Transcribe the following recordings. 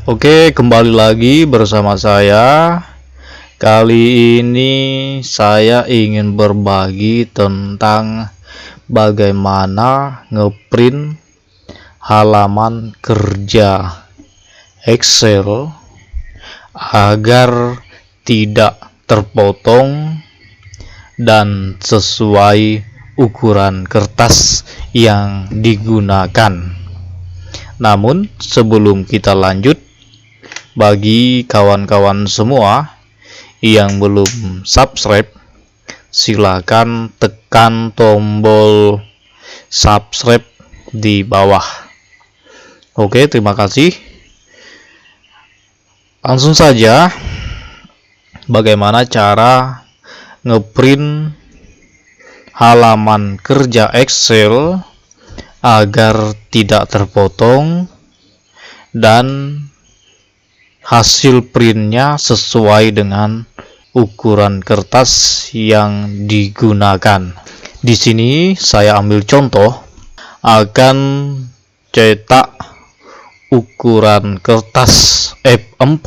Oke, kembali lagi bersama saya. Kali ini saya ingin berbagi tentang bagaimana ngeprint halaman kerja Excel agar tidak terpotong dan sesuai ukuran kertas yang digunakan. Namun sebelum kita lanjut, bagi kawan-kawan semua yang belum subscribe, silakan tekan tombol subscribe di bawah. Oke, terima kasih. Langsung saja, bagaimana cara ngeprint halaman kerja Excel agar tidak terpotong dan hasil printnya sesuai dengan ukuran kertas yang digunakan. Di sini saya ambil contoh akan cetak ukuran kertas F4,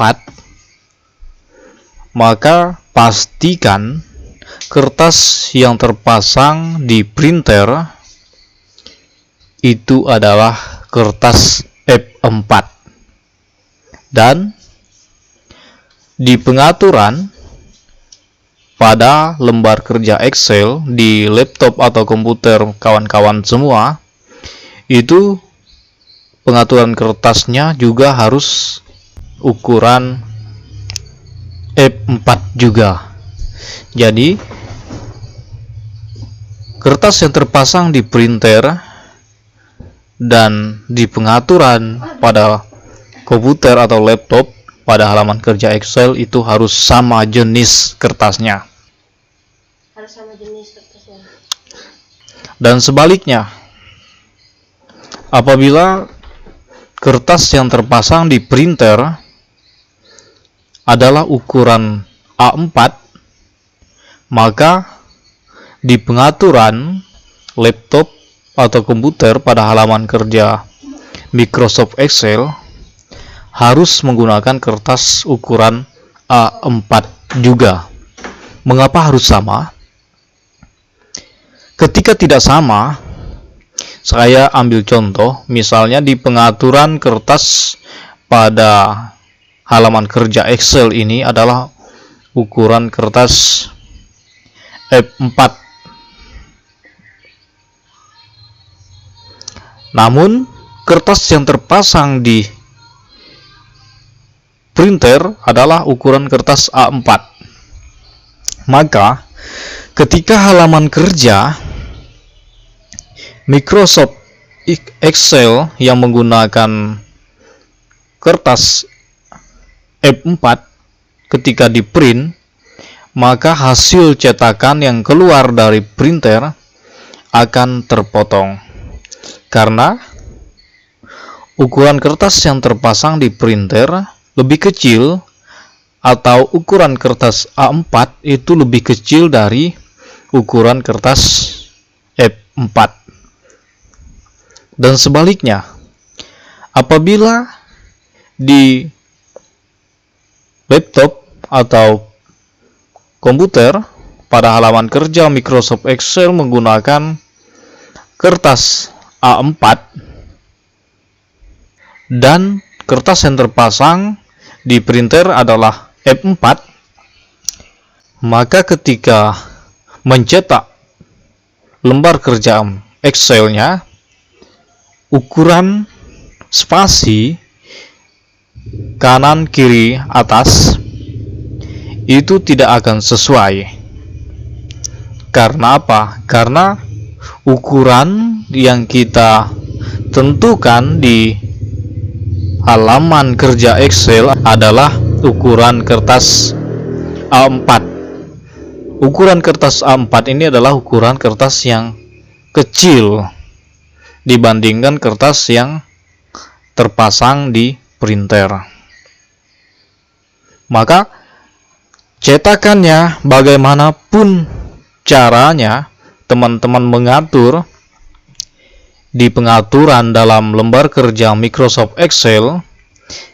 maka pastikan kertas yang terpasang di printer itu adalah kertas F4, dan di pengaturan pada lembar kerja Excel di laptop atau komputer kawan-kawan semua, itu pengaturan kertasnya juga harus ukuran F4 juga. Jadi kertas yang terpasang di printer dan di pengaturan pada komputer atau laptop pada halaman kerja Excel itu harus sama jenis kertasnya. Harus sama jenis kertasnya. Dan sebaliknya, apabila kertas yang terpasang di printer adalah ukuran A4, maka di pengaturan laptop atau komputer pada halaman kerja Microsoft Excel harus menggunakan kertas ukuran A4 juga. Mengapa harus sama? Ketika tidak sama, saya ambil contoh, misalnya di pengaturan kertas pada halaman kerja Excel ini adalah ukuran kertas F4. Namun, kertas yang terpasang di printer adalah ukuran kertas A4. Maka, ketika halaman kerja Microsoft Excel yang menggunakan kertas F4 ketika di print, maka hasil cetakan yang keluar dari printer akan terpotong. Karena ukuran kertas yang terpasang di printer lebih kecil, atau ukuran kertas A4 itu lebih kecil dari ukuran kertas F4. Dan sebaliknya, apabila di laptop atau komputer pada halaman kerja Microsoft Excel menggunakan kertas A4 dan kertas yang terpasang di printer adalah F4, maka ketika mencetak lembar kerja Excel-nya, ukuran spasi kanan, kiri, atas itu tidak akan sesuai. Karena apa? Karena ukuran yang kita tentukan di halaman kerja Excel adalah ukuran kertas A4. Ukuran kertas A4 ini adalah ukuran kertas yang kecil dibandingkan kertas yang terpasang di printer. Maka cetakannya bagaimanapun caranya, teman-teman mengatur di pengaturan dalam lembar kerja Microsoft Excel,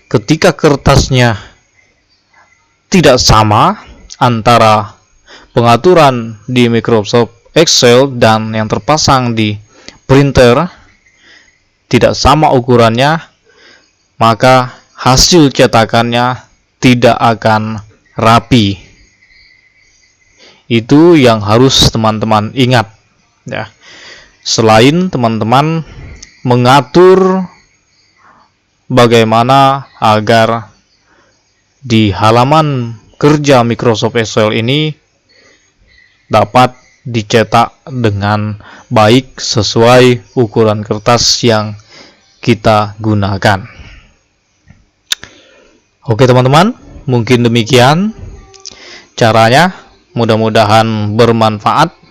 ketika kertasnya tidak sama antara pengaturan di Microsoft Excel dan yang terpasang di printer, tidak sama ukurannya, maka hasil cetakannya tidak akan rapi. Itu yang harus teman-teman ingat ya. Selain teman-teman mengatur bagaimana agar di halaman kerja Microsoft Excel ini dapat dicetak dengan baik sesuai ukuran kertas yang kita gunakan. Oke teman-teman, mungkin demikian caranya, mudah-mudahan bermanfaat.